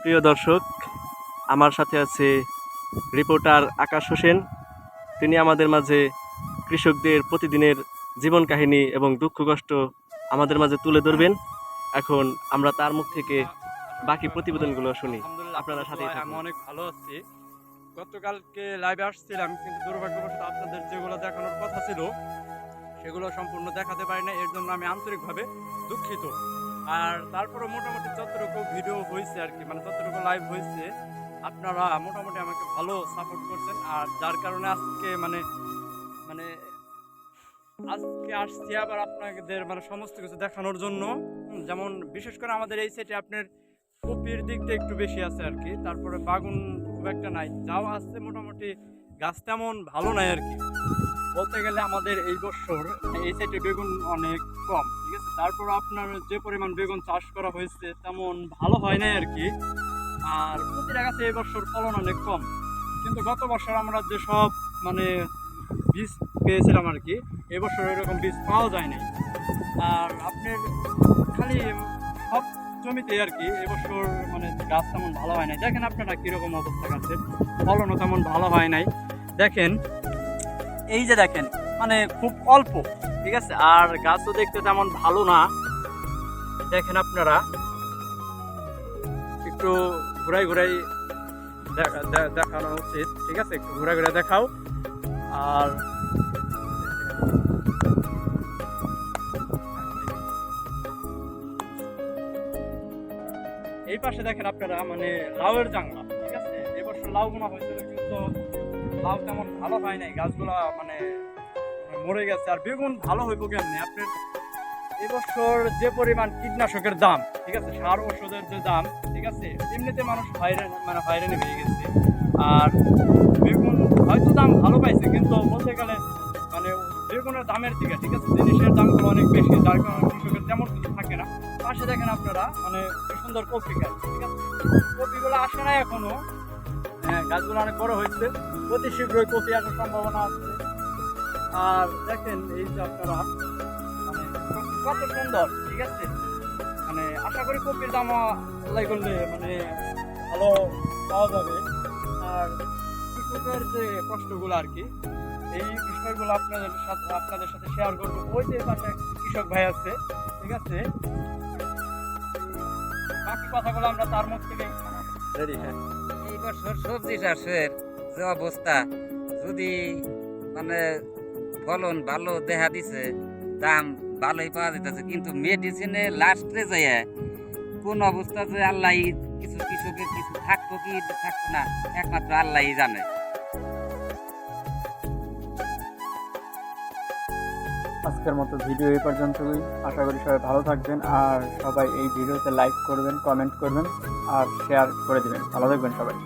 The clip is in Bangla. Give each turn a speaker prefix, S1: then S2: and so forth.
S1: প্রিয় দর্শক, আমার সাথে আছে রিপোর্টার আকাশ হোসেন। তিনি আমাদের মাঝে কৃষকদের প্রতিদিনের জীবন কাহিনী এবং দুঃখ কষ্ট আমাদের মাঝে তুলে ধরবেন। এখন আমরা তার মুখ থেকে বাকি প্রতিবেদনগুলো শুনি।
S2: আলহামদুলিল্লাহ,
S1: আপনারা সাথেই
S2: আমি
S1: থাকুন।
S2: অনেক ভালো আছি। গতকালকে লাইভে আসছিলাম, কিন্তু দুর্ভাগ্যবশত আপনাদের যেগুলো দেখানোর কথা ছিল সেগুলো সম্পূর্ণ দেখাতে পারি না। এর জন্য আমি আন্তরিকভাবে দুঃখিত। আর তারপরে মোটামুটি যতটুকু ভিডিও হয়েছে আর কি, মানে যতটুকু লাইভ হয়েছে, আপনারা মোটামুটি আমাকে ভালো সাপোর্ট করছেন। আর যার কারণে আজকে মানে মানে আজকে আসছি আবার আপনাদের মানে সমস্ত কিছু দেখানোর জন্য। যেমন বিশেষ করে আমাদের এই সাইডে আপনার কপির দিকটা একটু বেশি আছে আর কি, তারপরে বাগুন খুব একটা নাই, যাও আসছে মোটামুটি গাছ তেমন ভালো নাই আর কি। বলতে গেলে আমাদের এই বছর এই সাইডে বেগুন অনেক কম, ঠিক আছে। তারপর আপনার যে পরিমাণ বেগুন চাষ করা হয়েছে তেমন ভালো হয় নাই আর কি। আর প্রতিটা গাছে এই বছর ফলন অনেক কম, কিন্তু গত বছর আমরা যে সব মানে বীজ পেয়েছিলাম আর কি, এবছর এরকম বীজ পাওয়া যায় নাই। আর আপনার খালি সব জমিতে আর কি এবছর মানে গাছ তেমন ভালো হয় নাই। দেখেন আপনারা কিরকম অবস্থা গাছের, ফলনও তেমন ভালো হয় নাই। দেখেন এই যে দেখেন মানে খুব অল্প, ঠিক আছে। আর গাছও দেখতে তেমন ভালো না। দেখেন আপনারা একটু ঘুরাই ঘুরাই দেখানো উচিত, ঠিক আছে, একটু ঘুরে ঘুরে দেখাও। আর এই পাশে দেখেন আপনারা মানে লাউয়ের জাংলা, ঠিক আছে। এবছর লাউ বোনা হয়েছিল, কিন্তু লাউ তেমন ভালো হয় নাই, গাছগুলা মানে মরে গেছে। আর বেগুন ভালো হইব কেমনি আপনার, এবছর যে পরিমাণ কীটনাশকের দাম, ঠিক আছে, সার ওষুধের যে দাম, ঠিক আছে, এমনিতে মানুষ হয়রানি হয়ে গেছে। আর বেগুন হয়তো দাম ভালো পাইছে, কিন্তু বলতে গেলে মানে বেগুনের দামের থেকে, ঠিক আছে, জিনিসের দামগুলো অনেক বেশি, যার কারণে কৃষকের তেমন কিছু থাকে না। পাশে দেখেন আপনারা মানে কি সুন্দর কপি গাছ, ঠিক আছে, কপিগুলো আসে না এখনো। হ্যাঁ, গাছগুলো অনেক বড় হয়েছে, অতি শীঘ্রই কপি আসার সম্ভাবনা আছে। আর দেখেন এই যে আপনারা মানে কত সুন্দর, ঠিক আছে। মানে আশা করি কপির দাম আল্লাহ করলে মানে ভালো পাওয়া যাবে। আর কৃষকের যে কষ্টগুলো আর কি, এই বিষয়গুলো আপনাদের সাথে শেয়ার করবো। ওই যে পাশে কৃষক ভাই আছে, ঠিক আছে, বাকি কথাগুলো আমরা তার মুখ থেকে রেডি। হ্যাঁ,
S3: এই বছর সবজি চাষের যে অবস্থা, যদি মানে ফলন ভালো দেখা দিছে, দাম ভালোই পাওয়া যেতেছে, কিন্তু মেডিসিনে লাস্টে যায় কোন অবস্থা যে আল্লাহ কিছু কৃষকের কিছু থাকতো কি থাকতো না, একমাত্র আল্লাহই জানে।
S4: আজকের মতো ভিডিও এই পর্যন্তই। আশা করি সবাই ভালো থাকবেন, আর সবাই এই ভিডিওতে লাইক করবেন, কমেন্ট করবেন আর শেয়ার করে দিবেন। ভালো থাকবেন সবাই।